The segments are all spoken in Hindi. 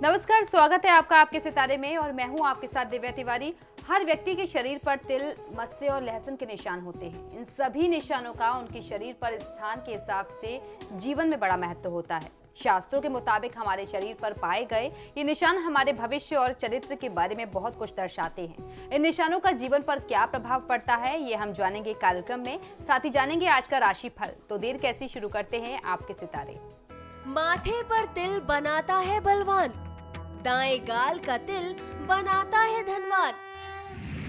नमस्कार, स्वागत है आपका आपके सितारे में और मैं हूं आपके साथ दिव्या तिवारी। हर व्यक्ति के शरीर पर तिल, मत्स्य और लहसुन के निशान होते हैं। इन सभी निशानों का उनके शरीर पर स्थान के हिसाब से जीवन में बड़ा महत्व होता है। शास्त्रों के मुताबिक हमारे शरीर पर पाए गए ये निशान हमारे भविष्य और चरित्र के बारे में बहुत कुछ दर्शाते हैं। इन निशानों का जीवन पर क्या प्रभाव पड़ता है, ये हम जानेंगे कार्यक्रम में। साथ ही जानेंगे आज का राशिफल। तो देर कैसी, शुरू करते हैं आपके सितारे। माथे पर तिल बनाता है बलवान, दाएं गाल का तिल बनाता है धनवान।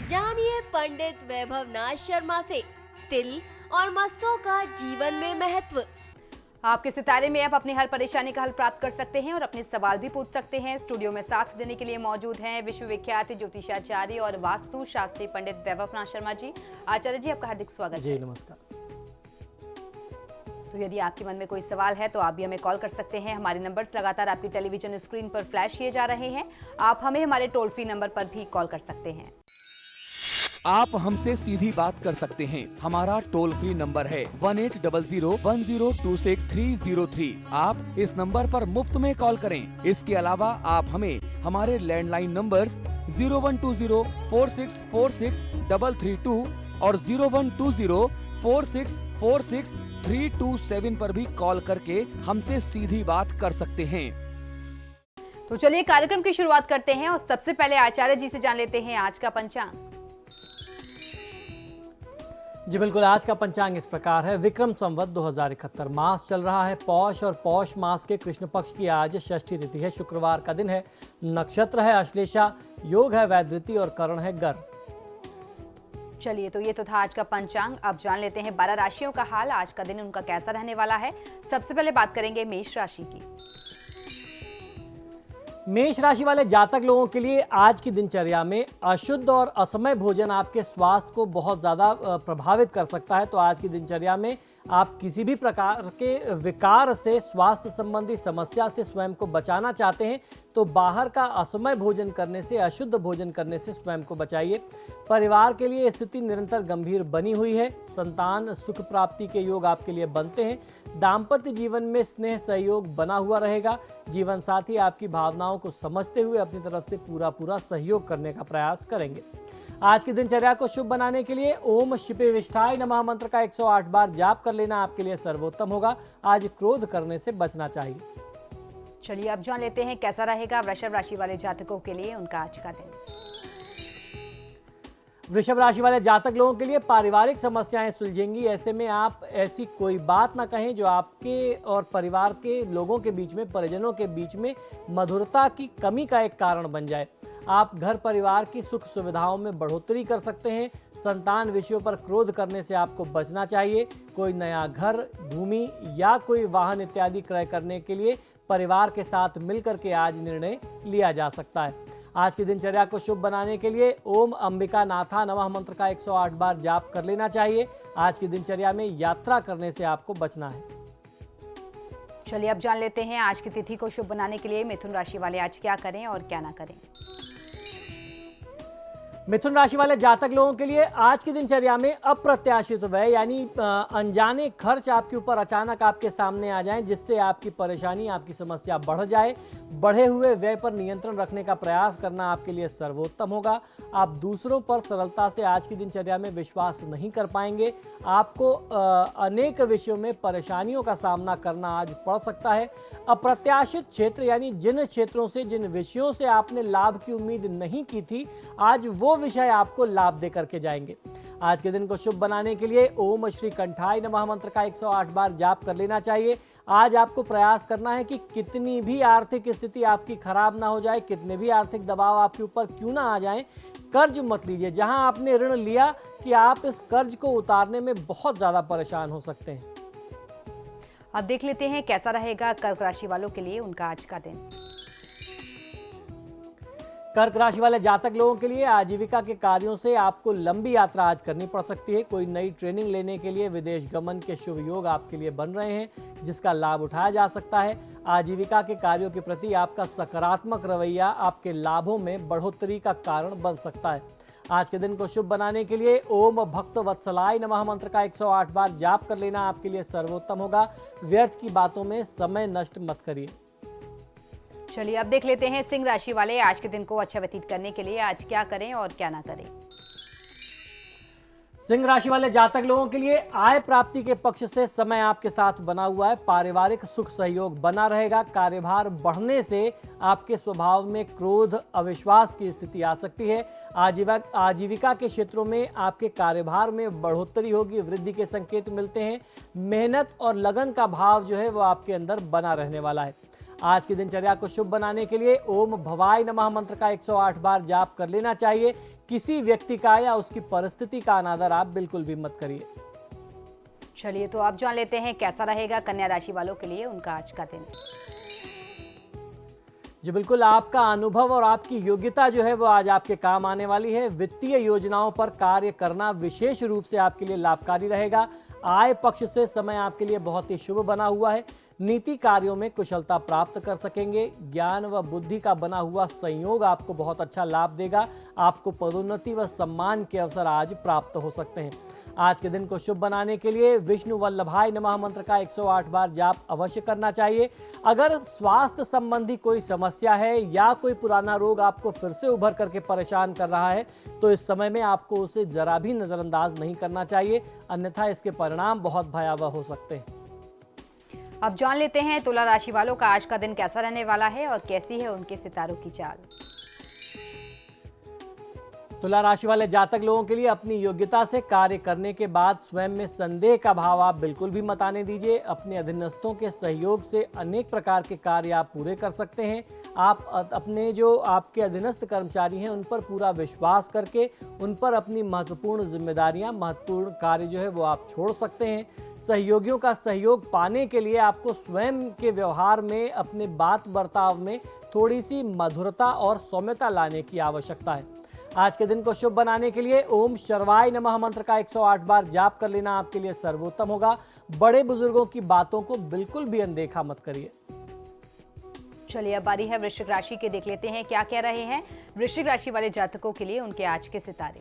जानिए पंडित वैभव नाथ शर्मा से तिल और मत्स्यों का जीवन में महत्व। आपके सितारे में आप अपनी हर परेशानी का हल प्राप्त कर सकते हैं और अपने सवाल भी पूछ सकते हैं। स्टूडियो में साथ देने के लिए मौजूद हैं विश्वविख्यात ज्योतिषाचार्य और वास्तु शास्त्री पंडित वैभव नाथ शर्मा जी। आचार्य जी, आपका हार्दिक स्वागत है। जी नमस्कार। तो यदि आपके मन में कोई सवाल है तो आप भी हमें कॉल कर सकते हैं। हमारे नंबर्स लगातार आपकी टेलीविजन स्क्रीन पर फ्लैश किए जा रहे हैं। आप हमें हमारे टोल फ्री नंबर पर भी कॉल कर सकते हैं। आप हमसे सीधी बात कर सकते हैं। हमारा टोल फ्री नंबर है 180010263003। आप इस नंबर पर मुफ्त में कॉल करें। इसके अलावा आप हमें हमारे लैंडलाइन नंबर्स 012046463332 और 012046463327 पर भी कॉल करके हमसे सीधी बात कर सकते हैं। तो चलिए कार्यक्रम की शुरुआत करते हैं और सबसे पहले आचार्य जी से जान लेते हैं आज का पंचांग। जी बिल्कुल, आज का पंचांग इस प्रकार है। विक्रम संवत 2071 मास चल रहा है पौष और पौष मास के कृष्ण पक्ष की आज षष्ठी तिथि है। शुक्रवार का दिन है। नक्षत्र है अश्लेषा, योग है वैधृति और करण है गर। चलिए, तो ये तो था आज का पंचांग। अब जान लेते हैं 12 राशियों का हाल। आज का दिन उनका कैसा रहने वाला है। सबसे पहले बात करेंगे मेष राशि की। मेष राशि वाले जातक लोगों के लिए आज की दिनचर्या में अशुद्ध और असमय भोजन आपके स्वास्थ्य को बहुत ज़्यादा प्रभावित कर सकता है। तो आज की दिनचर्या में आप किसी भी प्रकार के विकार से, स्वास्थ्य संबंधी समस्या से स्वयं को बचाना चाहते हैं तो बाहर का असमय भोजन करने से, अशुद्ध भोजन करने से स्वयं को बचाइए। परिवार के लिए स्थिति निरंतर गंभीर बनी हुई है। संतान सुख प्राप्ति के योग आपके लिए बनते हैं। दाम्पत्य जीवन में स्नेह सहयोग बना हुआ रहेगा। जीवन साथी आपकी भावनाओं को समझते हुए अपनी तरफ से पूरा सहयोग करने का प्रयास करेंगे। आज की दिनचर्या को शुभ बनाने के लिए ओम शिपे विष्ठाय नमः मंत्र का 108 बार जाप कर लेना आपके लिए सर्वोत्तम होगा। आज क्रोध करने से बचना चाहिए। चलिए, अब जान लेते हैं कैसा रहेगा वृषभ राशि वाले जातकों के लिए उनका आज का दिन। वृषभ राशि वाले जातक लोगों के लिए पारिवारिक समस्याएं सुलझेंगी। ऐसे में आप ऐसी कोई बात ना कहें जो आपके और परिवार के लोगों के बीच में, परिजनों के बीच में मधुरता की कमी का एक कारण बन जाए। आप घर परिवार की सुख सुविधाओं में बढ़ोतरी कर सकते हैं। संतान विषयों पर क्रोध करने से आपको बचना चाहिए। कोई नया घर, भूमि या कोई वाहन इत्यादि क्रय करने के लिए परिवार के साथ मिलकर के आज निर्णय लिया जा सकता है। आज की दिनचर्या को शुभ बनाने के लिए ओम अंबिका नाथा नमः मंत्र का 108 बार जाप कर लेना चाहिए। आज की दिनचर्या में यात्रा करने से आपको बचना है। चलिए, अब जान लेते हैं आज की तिथि को शुभ बनाने के लिए मिथुन राशि वाले आज क्या करें और क्या ना करें। मिथुन राशि वाले जातक लोगों के लिए आज की दिनचर्या में अप्रत्याशित व्यय यानी अनजाने खर्च आपके ऊपर अचानक आपके सामने आ जाएं, जिससे आपकी परेशानी, आपकी समस्या बढ़ जाए। बढ़े हुए व्यय पर नियंत्रण रखने का प्रयास करना आपके लिए सर्वोत्तम होगा। आप दूसरों पर सरलता से आज की दिनचर्या में विश्वास नहीं कर पाएंगे। आपको अनेक विषयों में परेशानियों का सामना करना आज पड़ सकता है। अप्रत्याशित क्षेत्र यानी जिन क्षेत्रों से, जिन विषयों से आपने लाभ की उम्मीद नहीं की थी, आज वो विषय आपको लाभ दे करके जाएंगे। आज के दिन को शुभ बनाने के लिए ओम श्री कंठाय नमः मंत्र का 108 बार जाप कर लेना चाहिए। आज आपको प्रयास करना है कि कितनी भी आर्थिक स्थिति आपकी खराब ना हो जाए, कितने भी आर्थिक दबाव आपके ऊपर क्यों ना आ जाएं, कर्ज मत लीजिए। जहां आपने ऋण लिया कि आप इस कर्ज को उतारने में बहुत ज्यादा परेशान हो सकते हैं। अब देख लेते हैं कैसा रहेगा कर्क राशि वालों के लिए उनका आज का दिन। कर्क राशि वाले जातक लोगों के लिए आजीविका के कार्यों से आपको लंबी यात्रा आज करनी पड़ सकती है। कोई नई ट्रेनिंग लेने के लिए विदेश गमन के शुभ योग आपके लिए बन रहे हैं, जिसका लाभ उठाया जा सकता है। आजीविका के कार्यों के प्रति आपका सकारात्मक रवैया आपके लाभों में बढ़ोतरी का कारण बन सकता है। आज के दिन को शुभ बनाने के लिए ओम भक्त वत्सलाय नमः मंत्र का 108 बार जाप कर लेना आपके लिए सर्वोत्तम होगा। व्यर्थ की बातों में समय नष्ट मत करिए। चलिए अब देख लेते हैं सिंह राशि वाले आज के दिन को अच्छा व्यतीत करने के लिए आज क्या करें और क्या ना करें। सिंह राशि वाले जातक लोगों के लिए आय प्राप्ति के पक्ष से समय आपके साथ बना हुआ है। पारिवारिक सुख सहयोग बना रहेगा। कार्यभार बढ़ने से आपके स्वभाव में क्रोध, अविश्वास की स्थिति आ सकती है। आजीविका के क्षेत्रों में आपके कार्यभार में बढ़ोतरी होगी, वृद्धि के संकेत मिलते हैं। मेहनत और लगन का भाव जो है वो आपके अंदर बना रहने वाला है। आज की दिनचर्या को शुभ बनाने के लिए ओम भवाय नमः मंत्र का 108 बार जाप कर लेना चाहिए। किसी व्यक्ति का या उसकी परिस्थिति का अनादर आप बिल्कुल भी मत करिए। चलिए तो अब जान लेते हैं कैसा रहेगा कन्या राशि वालों के लिए उनका आज का दिन। जी बिल्कुल, आपका अनुभव और आपकी योग्यता जो है वो आज आपके काम आने वाली है। वित्तीय योजनाओं पर कार्य करना विशेष रूप से आपके लिए लाभकारी रहेगा। आय पक्ष से समय आपके लिए बहुत ही शुभ बना हुआ है। नीति कार्यों में कुशलता प्राप्त कर सकेंगे। ज्ञान व बुद्धि का बना हुआ संयोग आपको बहुत अच्छा लाभ देगा। आपको पदोन्नति व सम्मान के अवसर आज प्राप्त हो सकते हैं। आज के दिन को शुभ बनाने के लिए विष्णु वल्लभाय नमः मंत्र का 108 बार जाप अवश्य करना चाहिए। अगर स्वास्थ्य संबंधी कोई समस्या है या कोई पुराना रोग आपको फिर से उभर करके परेशान कर रहा है तो इस समय में आपको उसे जरा भी नजरअंदाज नहीं करना चाहिए, अन्यथा इसके परिणाम बहुत भयावह हो सकते हैं। अब जान लेते हैं तुला राशि वालों का आज का दिन कैसा रहने वाला है और कैसी है उनके सितारों की चाल। तुला राशि वाले जातक लोगों के लिए अपनी योग्यता से कार्य करने के बाद स्वयं में संदेह का भाव आप बिल्कुल भी मत आने दीजिए। अपने अधीनस्थों के सहयोग से अनेक प्रकार के कार्य आप पूरे कर सकते हैं। आप अपने जो आपके अधीनस्थ कर्मचारी हैं उन पर पूरा विश्वास करके उन पर अपनी महत्वपूर्ण जिम्मेदारियां, महत्वपूर्ण कार्य जो है वो आप छोड़ सकते हैं। सहयोगियों का सहयोग पाने के लिए आपको स्वयं के व्यवहार में, अपने बात बर्ताव में थोड़ी सी मधुरता और सौम्यता लाने की आवश्यकता है। आज के दिन को शुभ बनाने के लिए ओम शर्वाय नमः मंत्र का 108 बार जाप कर लेना आपके लिए सर्वोत्तम होगा। बड़े बुजुर्गों की बातों को बिल्कुल भी अनदेखा मत करिए। चलिए अब बारी है वृश्चिक राशि के, देख लेते हैं क्या कह रहे हैं वृश्चिक राशि वाले जातकों के लिए उनके आज के सितारे।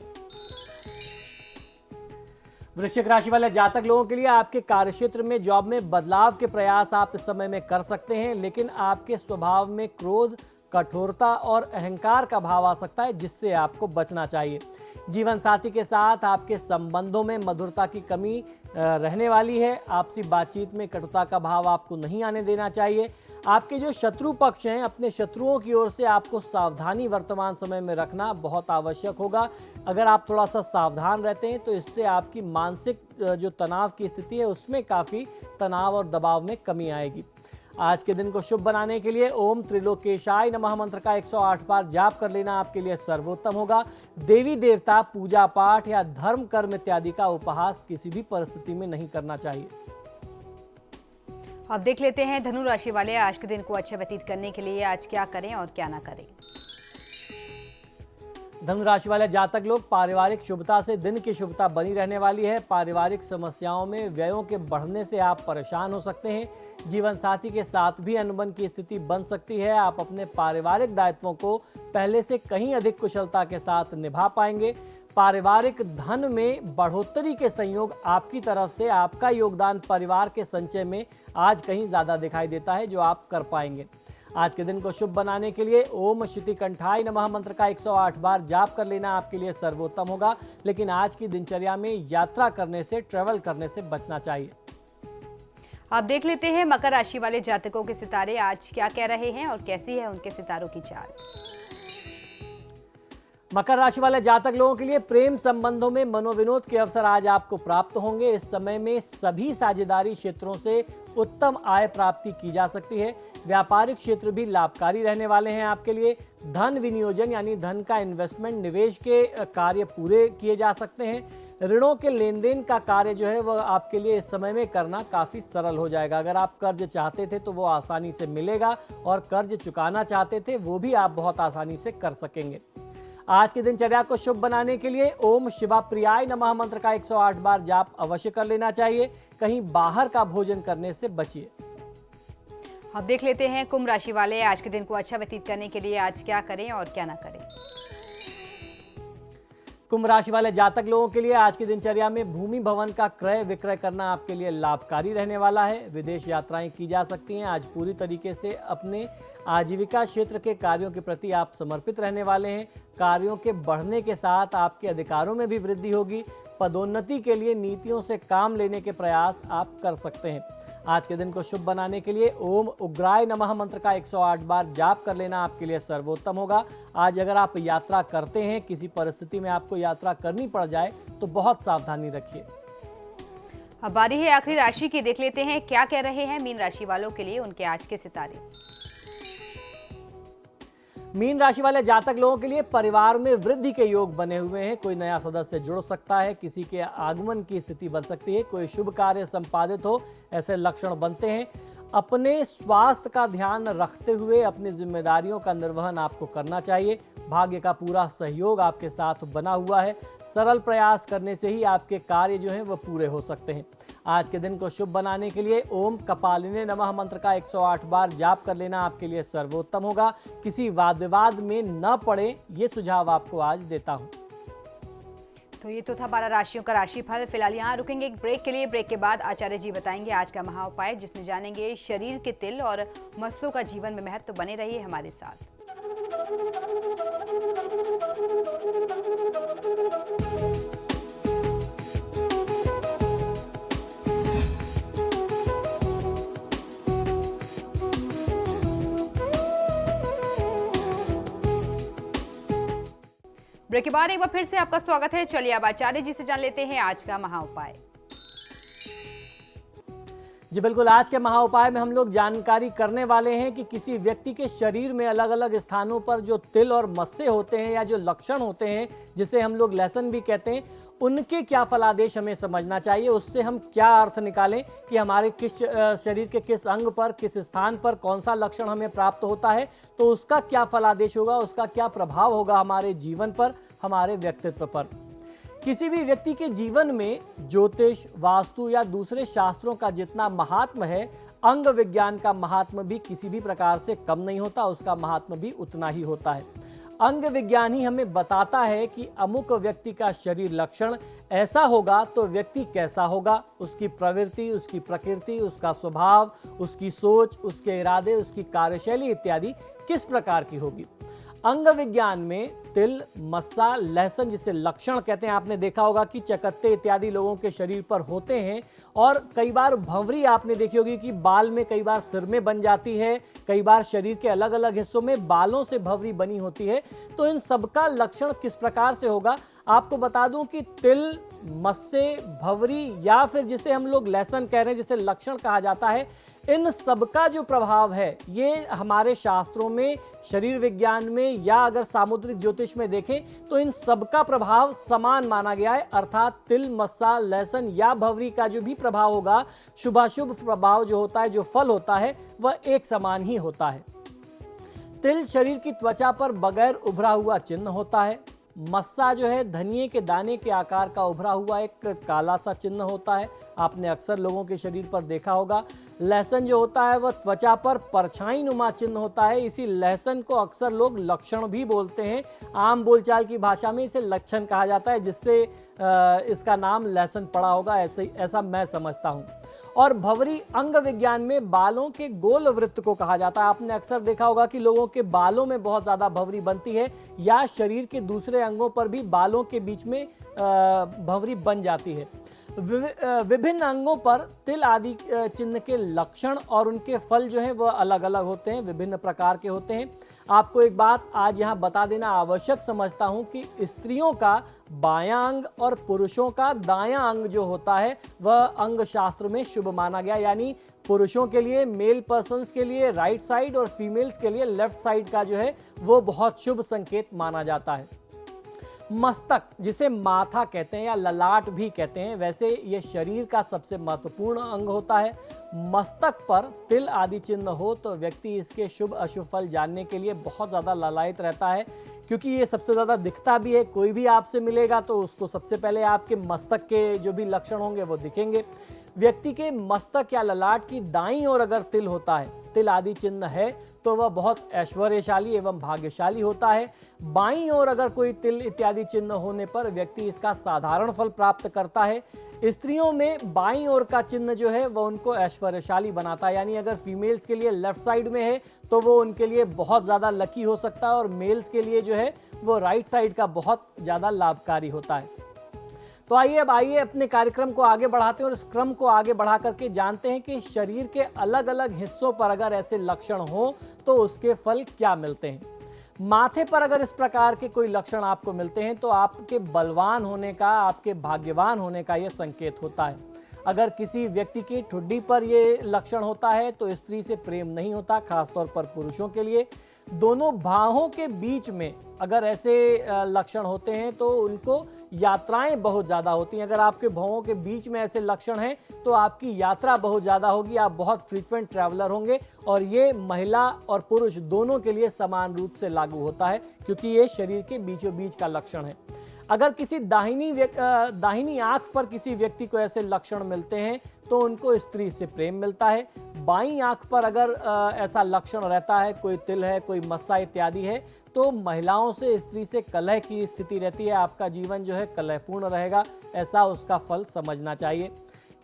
वृश्चिक राशि वाले जातक लोगों के लिए आपके कार्यक्षेत्र में, जॉब में बदलाव के प्रयास आप इस समय में कर सकते हैं, लेकिन आपके स्वभाव में क्रोध, कठोरता और अहंकार का भाव आ सकता है जिससे आपको बचना चाहिए। जीवन साथी के साथ आपके संबंधों में मधुरता की कमी रहने वाली है। आपसी बातचीत में कटुता का भाव आपको नहीं आने देना चाहिए। आपके जो शत्रु पक्ष हैं, अपने शत्रुओं की ओर से आपको सावधानी वर्तमान समय में रखना बहुत आवश्यक होगा। अगर आप थोड़ा सा सावधान रहते हैं तो इससे आपकी मानसिक जो तनाव की स्थिति है उसमें काफ़ी तनाव और दबाव में कमी आएगी। आज के दिन को शुभ बनाने के लिए ओम त्रिलोकेशाय नमः मंत्र का 108 बार जाप कर लेना आपके लिए सर्वोत्तम होगा। देवी देवता, पूजा पाठ या धर्म कर्म इत्यादि का उपहास किसी भी परिस्थिति में नहीं करना चाहिए। अब देख लेते हैं धनु राशि वाले आज के दिन को अच्छा व्यतीत करने के लिए आज क्या करें और क्या ना करें। धनु राशि वाले जातक लोग, पारिवारिक शुभता से दिन की शुभता बनी रहने वाली है। पारिवारिक समस्याओं में व्ययों के बढ़ने से आप परेशान हो सकते हैं। जीवन साथी के साथ भी अनबन की स्थिति बन सकती है। आप अपने पारिवारिक दायित्वों को पहले से कहीं अधिक कुशलता के साथ निभा पाएंगे। पारिवारिक धन में बढ़ोतरी के संयोग आपकी तरफ से, आपका योगदान परिवार के संचय में आज कहीं ज्यादा दिखाई देता है जो आप कर पाएंगे। आज के दिन को शुभ बनाने के लिए ओम श्रुतिकंठाय नमः मंत्र का 108 बार जाप कर लेना आपके लिए सर्वोत्तम होगा, लेकिन आज की दिनचर्या में यात्रा करने से, ट्रेवल करने से बचना चाहिए। अब देख लेते हैं मकर राशि वाले जातकों के सितारे आज क्या कह रहे हैं और कैसी है उनके सितारों की चाल। मकर राशि वाले जातक लोगों के लिए प्रेम संबंधों में मनोविनोद के अवसर आज आपको प्राप्त होंगे। इस समय में सभी साझेदारी क्षेत्रों से उत्तम आय प्राप्ति की जा सकती है। व्यापारिक क्षेत्र भी लाभकारी रहने वाले हैं आपके लिए। धन विनियोजन यानी धन का इन्वेस्टमेंट, निवेश के कार्य पूरे किए जा सकते हैं। ऋणों के लेन देन का कार्य जो है वह आपके लिए इस समय में करना काफ़ी सरल हो जाएगा। अगर आप कर्ज चाहते थे तो वो आसानी से मिलेगा और कर्ज चुकाना चाहते थे वो भी आप बहुत आसानी से कर सकेंगे। आज की दिनचर्या को शुभ बनाने के लिए ओम शिवा प्रियाय नमः मंत्र का 108 बार जाप अवश्य कर लेना चाहिए। कहीं बाहर का भोजन करने से बचिए। अब देख लेते हैं कुंभ राशि वाले आज के दिन को अच्छा व्यतीत करने के लिए आज क्या करें और क्या ना करें। कुंभ राशि वाले जातक लोगों के लिए आज की दिनचर्या में भूमि भवन का क्रय विक्रय करना आपके लिए लाभकारी रहने वाला है। विदेश यात्राएं की जा सकती हैं। आज पूरी तरीके से अपने आजीविका क्षेत्र के कार्यों के प्रति आप समर्पित रहने वाले हैं। कार्यों के बढ़ने के साथ आपके अधिकारों में भी वृद्धि होगी। पदोन्नति के लिए नीतियों से काम लेने के प्रयास आप कर सकते हैं। आज के दिन को शुभ बनाने के लिए ओम उग्राय नमः मंत्र का 108 बार जाप कर लेना आपके लिए सर्वोत्तम होगा। आज अगर आप यात्रा करते हैं, किसी परिस्थिति में आपको यात्रा करनी पड़ जाए तो बहुत सावधानी रखिए। अब बारी है आखिरी राशि की। देख लेते हैं क्या कह रहे हैं मीन राशि वालों के लिए उनके आज के सितारे। मीन राशि वाले जातक लोगों के लिए परिवार में वृद्धि के योग बने हुए हैं। कोई नया सदस्य जुड़ सकता है, किसी के आगमन की स्थिति बन सकती है, कोई शुभ कार्य संपादित हो, ऐसे लक्षण बनते हैं। अपने स्वास्थ्य का ध्यान रखते हुए अपनी जिम्मेदारियों का निर्वहन आपको करना चाहिए। भाग्य का पूरा सहयोग आपके साथ बना हुआ है। सरल प्रयास करने से ही आपके कार्य जो हैं वह पूरे हो सकते हैं। आज के दिन को शुभ बनाने के लिए ओम कपालिने नमः मंत्र का 108 बार जाप कर लेना आपके लिए सर्वोत्तम होगा। किसी वाद विवाद में न पड़े, ये सुझाव आपको आज देता हूं। तो ये तो था 12 राशियों का राशिफल। फिलहाल यहाँ रुकेंगे एक ब्रेक के लिए। ब्रेक के बाद आचार्य जी बताएंगे आज का महा उपाय, जिसमें जानेंगे शरीर के तिल और मस्सों का जीवन में महत्व। बने रहिए हमारे साथ। ब्रेक के बाद एक बार फिर से आपका स्वागत है। चलिए अब आचार्य जी से जान लेते हैं आज का महा उपाय। जी बिल्कुल, आज के महा उपाय में हम लोग जानकारी करने वाले हैं कि किसी व्यक्ति के शरीर में अलग अलग स्थानों पर जो तिल और मस्से होते हैं या जो लक्षण होते हैं, जिसे हम लोग लहसन भी कहते हैं, उनके क्या फलादेश हमें समझना चाहिए। उससे हम क्या अर्थ निकालें कि हमारे शरीर के किस अंग पर, किस स्थान पर कौन सा लक्षण हमें प्राप्त होता है, तो उसका क्या फलादेश होगा, उसका क्या प्रभाव होगा हमारे जीवन पर, हमारे व्यक्तित्व पर। किसी भी व्यक्ति के जीवन में ज्योतिष, वास्तु या दूसरे शास्त्रों का जितना महात्म है, अंग विज्ञान का महात्म भी किसी भी प्रकार से कम नहीं होता, उसका महात्म भी उतना ही होता है। अंग विज्ञान ही हमें बताता है कि अमुक व्यक्ति का शरीर लक्षण ऐसा होगा तो व्यक्ति कैसा होगा, उसकी प्रवृत्ति, उसकी प्रकृति, उसका स्वभाव, उसकी सोच, उसके इरादे, उसकी कार्यशैली इत्यादि किस प्रकार की होगी। अंग विज्ञान में तिल, मस्सा, लहसन जिसे लक्षण कहते हैं, आपने देखा होगा कि चकत्ते इत्यादि लोगों के शरीर पर होते हैं। और कई बार भंवरी आपने देखी होगी कि बाल में कई बार सिर में बन जाती है, कई बार शरीर के अलग अलग हिस्सों में बालों से भंवरी बनी होती है। तो इन सबका लक्षण किस प्रकार से होगा, आपको बता दूं कि तिल, मस्से, भंवरी या फिर जिसे हम लोग लहसन कह रहे हैं, जिसे लक्षण कहा जाता है, इन सबका जो प्रभाव है ये हमारे शास्त्रों में, शरीर विज्ञान में या अगर सामुद्रिक ज्योतिष में देखें तो इन सबका प्रभाव समान माना गया है। अर्थात तिल, मस्सा, लहसन या भंवरी का जो भी प्रभाव होगा, शुभाशुभ प्रभाव जो होता है, जो फल होता है, वह एक समान ही होता है। तिल शरीर की त्वचा पर बगैर उभरा हुआ चिन्ह होता है। मस्सा जो है धनिये के दाने के आकार का उभरा हुआ एक काला सा चिन्ह होता है, आपने अक्सर लोगों के शरीर पर देखा होगा। लहसन जो होता है वह त्वचा पर परछाई नुमा चिन्ह होता है। इसी लहसन को अक्सर लोग लक्षण भी बोलते हैं। आम बोलचाल की भाषा में इसे लक्षण कहा जाता है, जिससे इसका नाम लहसन पड़ा होगा, ऐसा मैं समझता हूँ। और भंवरी अंग विज्ञान में बालों के गोल वृत्त को कहा जाता है। आपने अक्सर देखा होगा कि लोगों के बालों में बहुत ज्यादा भंवरी बनती है या शरीर के दूसरे अंगों पर भी बालों के बीच में भंवरी बन जाती है। विभिन्न अंगों पर तिल आदि चिन्ह के लक्षण और उनके फल जो हैं वह अलग अलग होते हैं, विभिन्न प्रकार के होते हैं। आपको एक बात आज यहाँ बता देना आवश्यक समझता हूँ कि स्त्रियों का बायां अंग और पुरुषों का दायां अंग जो होता है वह अंग शास्त्र में शुभ माना गया। यानी पुरुषों के लिए, मेल पर्सन्स के लिए राइट साइड और फीमेल्स के लिए लेफ्ट साइड का जो है वो बहुत शुभ संकेत माना जाता है। मस्तक, जिसे माथा कहते हैं या ललाट भी कहते हैं, वैसे ये शरीर का सबसे महत्वपूर्ण अंग होता है। मस्तक पर तिल आदि चिन्ह हो तो व्यक्ति इसके शुभ अशुभ फल जानने के लिए बहुत ज़्यादा लालायित रहता है, क्योंकि ये सबसे ज़्यादा दिखता भी है। कोई भी आपसे मिलेगा तो उसको सबसे पहले आपके मस्तक के जो भी लक्षण होंगे वो दिखेंगे। व्यक्ति के मस्तक या ललाट की दाईं ओर अगर तिल होता है, तिल आदि चिन्ह है, तो वह बहुत ऐश्वर्यशाली एवं भाग्यशाली होता है। बाईं ओर अगर कोई तिल इत्यादि चिन्ह होने पर व्यक्ति इसका साधारण फल प्राप्त करता है। स्त्रियों में बाईं ओर का चिन्ह जो है वह उनको ऐश्वर्यशाली बनाता है, यानी अगर फीमेल्स के लिए लेफ्ट साइड में है तो वो उनके लिए बहुत ज़्यादा लकी हो सकता है, और मेल्स के लिए जो है वो राइट साइड का बहुत ज़्यादा लाभकारी होता है। तो आइए अपने कार्यक्रम को आगे बढ़ाते हैं और इस क्रम को आगे बढ़ा करके जानते हैं कि शरीर के अलग अलग हिस्सों पर अगर ऐसे लक्षण हो तो उसके फल क्या मिलते हैं। माथे पर अगर इस प्रकार के कोई लक्षण आपको मिलते हैं तो आपके बलवान होने का, आपके भाग्यवान होने का यह संकेत होता है। अगर किसी व्यक्ति की ठुड्डी पर ये लक्षण होता है तो स्त्री से प्रेम नहीं होता, खासतौर पर पुरुषों के लिए। दोनों बाहों के बीच में अगर ऐसे लक्षण होते हैं तो उनको यात्राएं बहुत ज़्यादा होती हैं। अगर आपके भौहों के बीच में ऐसे लक्षण हैं तो आपकी यात्रा बहुत ज़्यादा होगी, आप बहुत फ्रीक्वेंट ट्रैवलर होंगे, और ये महिला और पुरुष दोनों के लिए समान रूप से लागू होता है क्योंकि ये शरीर के बीचों बीच का लक्षण है। अगर किसी दाहिनी आंख पर किसी व्यक्ति को ऐसे लक्षण मिलते हैं तो उनको स्त्री से प्रेम मिलता है। बाईं आंख पर अगर ऐसा लक्षण रहता है, कोई तिल है, कोई मस्सा इत्यादि है, तो महिलाओं से, स्त्री से कलह की स्थिति रहती है। आपका जीवन जो है कलहपूर्ण रहेगा, ऐसा उसका फल समझना चाहिए।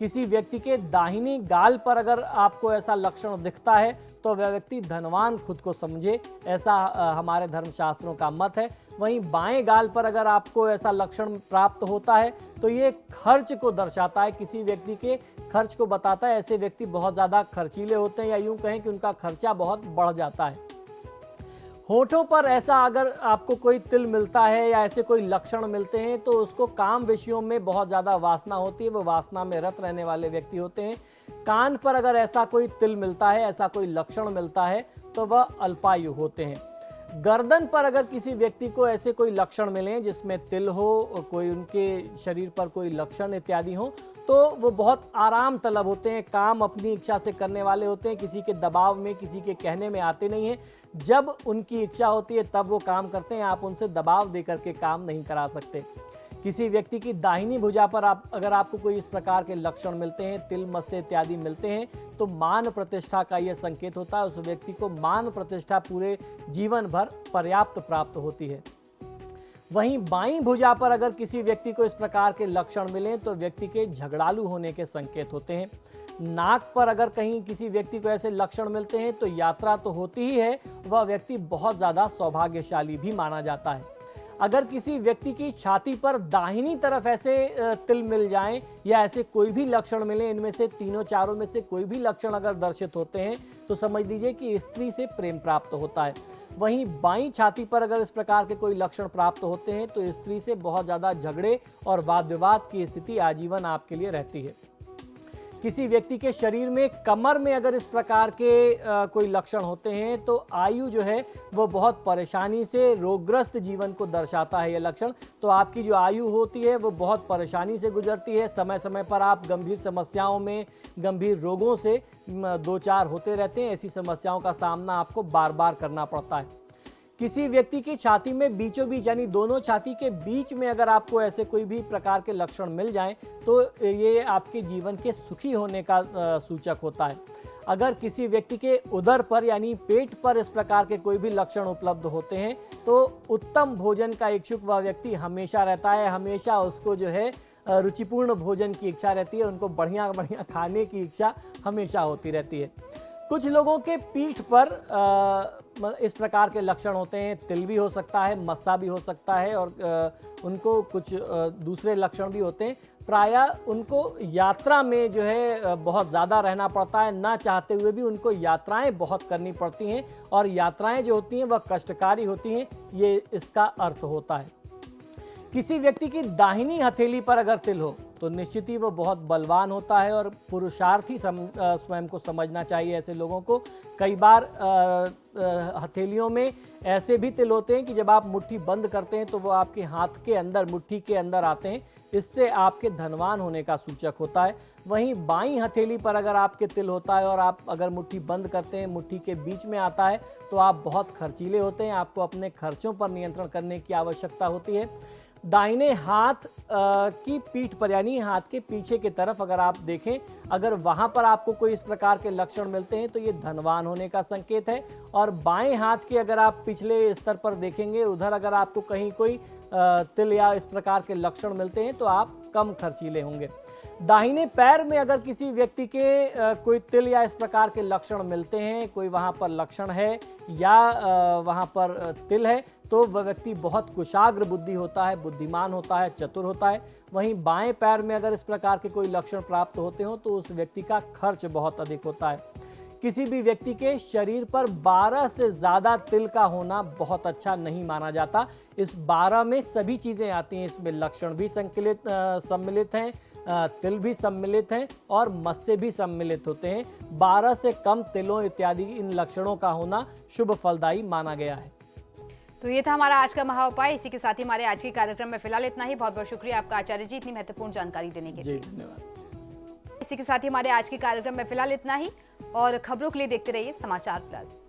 किसी व्यक्ति के दाहिनी गाल पर अगर आपको ऐसा लक्षण दिखता है तो वह व्यक्ति धनवान खुद को समझे, ऐसा हमारे धर्मशास्त्रों का मत है। वहीं बाएं गाल पर अगर आपको ऐसा लक्षण प्राप्त होता है तो ये खर्च को दर्शाता है, किसी व्यक्ति के खर्च को बताता है। ऐसे व्यक्ति बहुत ज़्यादा खर्चीले होते हैं, या यूं कहें कि उनका खर्चा बहुत बढ़ जाता है। होठों पर ऐसा अगर आपको कोई तिल मिलता है या ऐसे कोई लक्षण मिलते हैं तो उसको काम विषयों में बहुत ज़्यादा वासना होती है, वो वासना में रत रहने वाले व्यक्ति होते हैं। कान पर अगर ऐसा कोई तिल मिलता है, ऐसा कोई लक्षण मिलता है तो वह अल्पायु होते हैं। गर्दन पर अगर किसी व्यक्ति को ऐसे कोई लक्षण मिले जिसमें तिल हो, कोई उनके शरीर पर कोई लक्षण इत्यादि हो, तो वो बहुत आराम तलब होते हैं, काम अपनी इच्छा से करने वाले होते हैं, किसी के दबाव में, किसी के कहने में आते नहीं हैं। जब उनकी इच्छा होती है तब वो काम करते हैं, आप उनसे दबाव दे करके काम नहीं करा सकते। किसी व्यक्ति की दाहिनी भुजा पर अगर आपको कोई इस प्रकार के लक्षण मिलते हैं, तिल, मस्से इत्यादि मिलते हैं, तो मान प्रतिष्ठा का यह संकेत होता है। उस व्यक्ति को मान प्रतिष्ठा पूरे जीवन भर पर्याप्त प्राप्त होती है। वहीं बाईं भुजा पर अगर किसी व्यक्ति को इस प्रकार के लक्षण मिलें तो व्यक्ति के झगड़ालू होने के संकेत होते हैं। नाक पर अगर कहीं किसी व्यक्ति को ऐसे लक्षण मिलते हैं तो यात्रा तो होती ही है, वह व्यक्ति बहुत ज़्यादा सौभाग्यशाली भी माना जाता है। अगर किसी व्यक्ति की छाती पर दाहिनी तरफ ऐसे तिल मिल जाएं या ऐसे कोई भी लक्षण मिले, इनमें से तीनों चारों में से कोई भी लक्षण अगर दर्शित होते हैं तो समझ लीजिए कि स्त्री से प्रेम प्राप्त होता है। वहीं बाईं छाती पर अगर इस प्रकार के कोई लक्षण प्राप्त होते हैं तो स्त्री से बहुत ज़्यादा झगड़े और वाद विवाद की स्थिति आजीवन आपके लिए रहती है। किसी व्यक्ति के शरीर में, कमर में अगर इस प्रकार के कोई लक्षण होते हैं तो आयु जो है वो बहुत परेशानी से, रोगग्रस्त जीवन को दर्शाता है ये लक्षण। तो आपकी जो आयु होती है वो बहुत परेशानी से गुजरती है, समय समय पर आप गंभीर समस्याओं में, गंभीर रोगों से दो चार होते रहते हैं। ऐसी समस्याओं का सामना आपको बार बार करना पड़ता है। किसी व्यक्ति की छाती में बीचों बीच, यानी दोनों छाती के बीच में अगर आपको ऐसे कोई भी प्रकार के लक्षण मिल जाएं तो ये आपके जीवन के सुखी होने का सूचक होता है। अगर किसी व्यक्ति के उदर पर यानी पेट पर इस प्रकार के कोई भी लक्षण उपलब्ध होते हैं तो उत्तम भोजन का इच्छुक वह व्यक्ति हमेशा रहता है, हमेशा उसको जो है रुचिपूर्ण भोजन की इच्छा रहती है, उनको बढ़िया बढ़िया खाने की इच्छा हमेशा होती रहती है। कुछ लोगों के पीठ पर इस प्रकार के लक्षण होते हैं, तिल भी हो सकता है, मस्सा भी हो सकता है, और उनको कुछ दूसरे लक्षण भी होते हैं। प्रायः उनको यात्रा में जो है बहुत ज़्यादा रहना पड़ता है, ना चाहते हुए भी उनको यात्राएं बहुत करनी पड़ती हैं, और यात्राएं जो होती हैं वह कष्टकारी होती हैं, ये इसका अर्थ होता है। किसी व्यक्ति की दाहिनी हथेली पर अगर तिल हो तो निश्चित ही वो बहुत बलवान होता है, और पुरुषार्थी स्वयं को समझना चाहिए ऐसे लोगों को। कई बार हथेलियों में ऐसे भी तिल होते हैं कि जब आप मुट्ठी बंद करते हैं तो वो आपके हाथ के अंदर, मुट्ठी के अंदर आते हैं, इससे आपके धनवान होने का सूचक होता है। वहीं बाईं हथेली पर अगर आपके तिल होता है और आप अगर मुट्ठी बंद करते हैं, मुट्ठी के बीच में आता है, तो आप बहुत खर्चीले होते हैं, आपको अपने खर्चों पर नियंत्रण करने की आवश्यकता होती है। दाहिने हाथ की पीठ पर यानी हाथ के पीछे की तरफ अगर आप देखें, अगर वहां पर आपको कोई इस प्रकार के लक्षण मिलते हैं तो ये धनवान होने का संकेत है। और बाएं हाथ के अगर आप पिछले स्तर पर देखेंगे, उधर अगर आपको कहीं कोई तिल या इस प्रकार के लक्षण मिलते हैं तो आप कम खर्चीले होंगे। दाहिने पैर में अगर किसी व्यक्ति के कोई तिल या इस प्रकार के लक्षण मिलते हैं, कोई वहां पर लक्षण है या वहां पर तिल है, तो वह व्यक्ति बहुत कुशाग्र बुद्धि होता है, बुद्धिमान होता है, चतुर होता है। वहीं बाएं पैर में अगर इस प्रकार के कोई लक्षण प्राप्त होते हो तो उस व्यक्ति का खर्च बहुत अधिक होता है। किसी भी व्यक्ति के शरीर पर 12 से ज़्यादा तिल का होना बहुत अच्छा नहीं माना जाता। इस 12 में सभी चीज़ें आती हैं, इसमें लक्षण भी सम्मिलित हैं, तिल भी सम्मिलित हैं और मत्स्य भी सम्मिलित होते हैं। 12 से कम तिलों इत्यादि इन लक्षणों का होना शुभ फलदायी माना गया है। तो ये था हमारा आज का महाउपाय। इसी के साथ ही हमारे आज के कार्यक्रम में फिलहाल इतना ही। बहुत बहुत शुक्रिया आपका आचार्य जी इतनी महत्वपूर्ण जानकारी देने के लिए। जी धन्यवाद। इसी के साथ ही हमारे आज के कार्यक्रम में फिलहाल इतना ही और खबरों के लिए देखते रहिए समाचार प्लस।